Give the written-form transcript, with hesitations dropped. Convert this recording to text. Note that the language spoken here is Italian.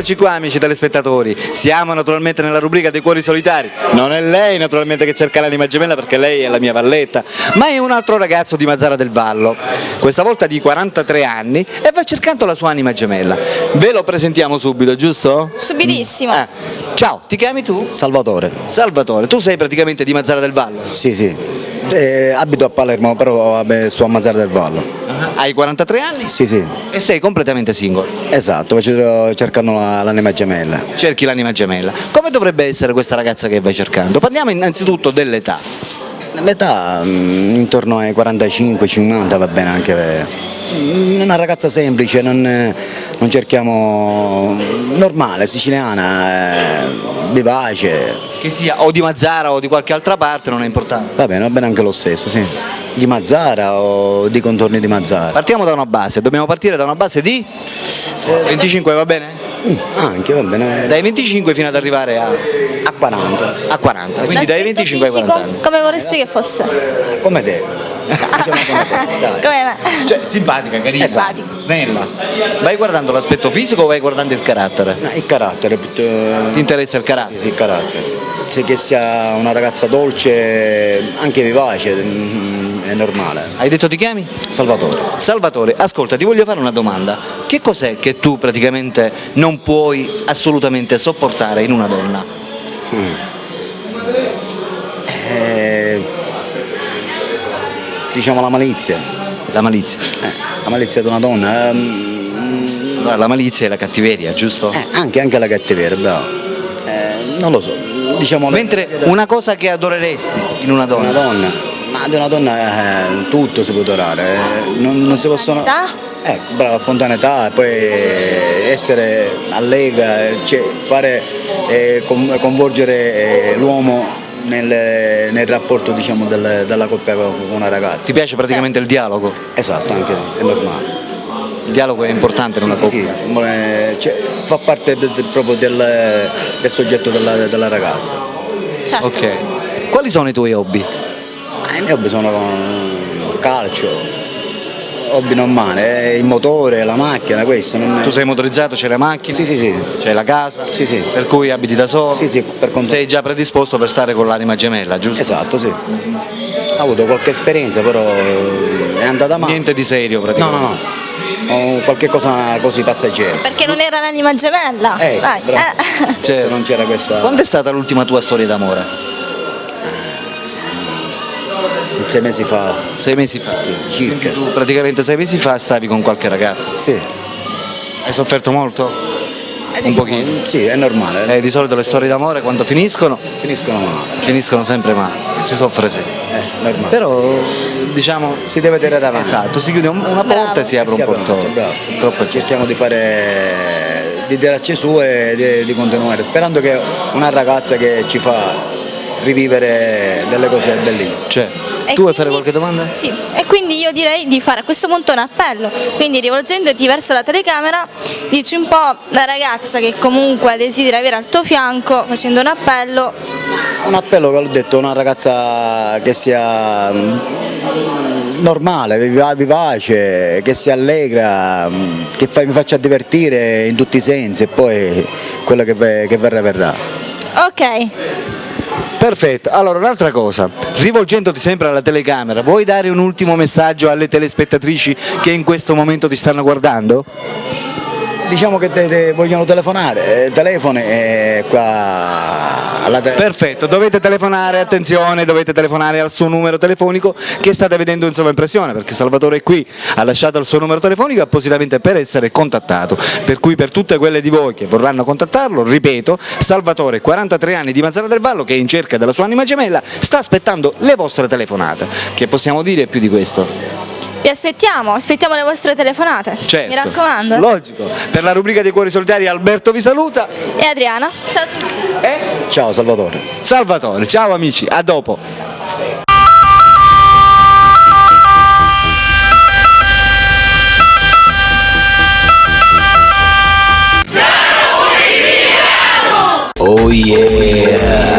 Eccoci qua amici telespettatori, siamo naturalmente nella rubrica dei cuori solitari. Non è lei naturalmente che cerca l'anima gemella, perché lei è la mia valletta, ma è un altro ragazzo di Mazara del Vallo, questa volta di 43 anni, e va cercando la sua anima gemella. Ve lo presentiamo subito, giusto? Subitissimo. Ciao, ti chiami tu? Salvatore. Salvatore, tu sei praticamente di Mazara del Vallo? Sì. Abito a Palermo, però sto a Mazara del Vallo. Hai 43 anni? Sì. E sei completamente single? Esatto, cercando l'anima gemella. Cerchi l'anima gemella. Come dovrebbe essere questa ragazza che vai cercando? Parliamo innanzitutto dell'età. L'età intorno ai 45-50 va bene anche. Una ragazza semplice, non cerchiamo normale, siciliana, vivace. Che sia o di Mazara o di qualche altra parte, non ha importanza. Va bene anche lo stesso, sì. Di Mazara o di contorni di Mazara. Partiamo da una base, dobbiamo partire da una base di 25, va bene? Anche, va bene. Dai 25 fino ad arrivare a 40. A 40, quindi dai 25 ai 40 anni. Come vorresti che fosse? Come te. Diciamo come te. Dai. Come me? Cioè, simpatica, carina, Simpatico. snella. Vai guardando l'aspetto fisico o vai guardando il carattere? No, il carattere. Ti interessa il carattere? Sì, il carattere. Se che sia una ragazza dolce, anche vivace, è normale. Hai detto ti chiami? Salvatore. Salvatore, ascolta, ti voglio fare una domanda. Che cos'è che tu praticamente non puoi assolutamente sopportare in una donna? Diciamo la malizia. La malizia. La malizia di una donna. Allora, la malizia è la cattiveria, giusto? Anche la cattiveria, bravo. Non lo so. Diciamo Mentre una cosa che adoreresti in una donna? una donna. Ma di una donna tutto si può adorare. Non si possono. Brava, la spontaneità, poi essere allegra, cioè fare coinvolgere l'uomo nel rapporto, diciamo, della coppia con una ragazza. Ti piace praticamente il dialogo? Esatto, anche è normale. Il dialogo è importante in una coppia? Sì, cioè, fa parte proprio del soggetto della ragazza. Certo. Ok. Quali sono i tuoi hobby? I miei hobby sono calcio, hobby normale, il motore, la macchina, questo. Tu sei motorizzato, c'hai la macchina? Sì. C'hai la casa? Sì. Per cui abiti da solo? Sì, per conto. Sei già predisposto per stare con l'anima gemella, giusto? Esatto, sì. Ho avuto qualche esperienza, però è andata male. Niente di serio praticamente? No. Qualche cosa così passeggera. Perché non era l'anima gemella? Vai. Bravo. Se non c'era questa. Quando è stata l'ultima tua storia d'amore? 6 mesi fa. 6 mesi fa? Sì, circa. Tu praticamente 6 mesi fa stavi con qualche ragazza? Sì. Hai sofferto molto? Un pochino? Sì, è normale. Di solito le storie d'amore quando finiscono? Finiscono male. Finiscono sempre male, si soffre sempre. Normale. Però diciamo Si deve tenere avanti. Esatto, si chiude una porta e si apre un portone. Bravo. Troppo è Cerchiamo di tirarci su e di continuare, sperando che una ragazza che ci fa rivivere delle cose bellissime. Cioè, E tu vuoi fare quindi- qualche domanda? Sì, e quindi io direi di fare a questo punto un appello, quindi rivolgendoti verso la telecamera, dici un po' la ragazza che comunque desidera avere al tuo fianco, facendo un appello. Un appello che ho detto, una ragazza che sia normale, vivace, che sia allegra, che mi faccia divertire in tutti i sensi, e poi quello che verrà. Ok, Perfetto, allora un'altra cosa, rivolgendoti sempre alla telecamera, vuoi dare un ultimo messaggio alle telespettatrici che in questo momento ti stanno guardando? Diciamo che te vogliono telefonare, telefoni qua alla Perfetto, dovete telefonare, attenzione, dovete telefonare al suo numero telefonico che state vedendo in sovraimpressione, perché Salvatore è qui, ha lasciato il suo numero telefonico appositamente per essere contattato, per cui per tutte quelle di voi che vorranno contattarlo, ripeto, Salvatore, 43 anni, di Mazara del Vallo, che è in cerca della sua anima gemella, sta aspettando le vostre telefonate. Che possiamo dire più di questo? vi aspettiamo le vostre telefonate, Certo, mi raccomando. logico. Per la rubrica dei cuori solitari Alberto vi saluta. E Adriana, ciao a tutti. Ciao Salvatore. Salvatore, ciao amici, a dopo. Oh yeah!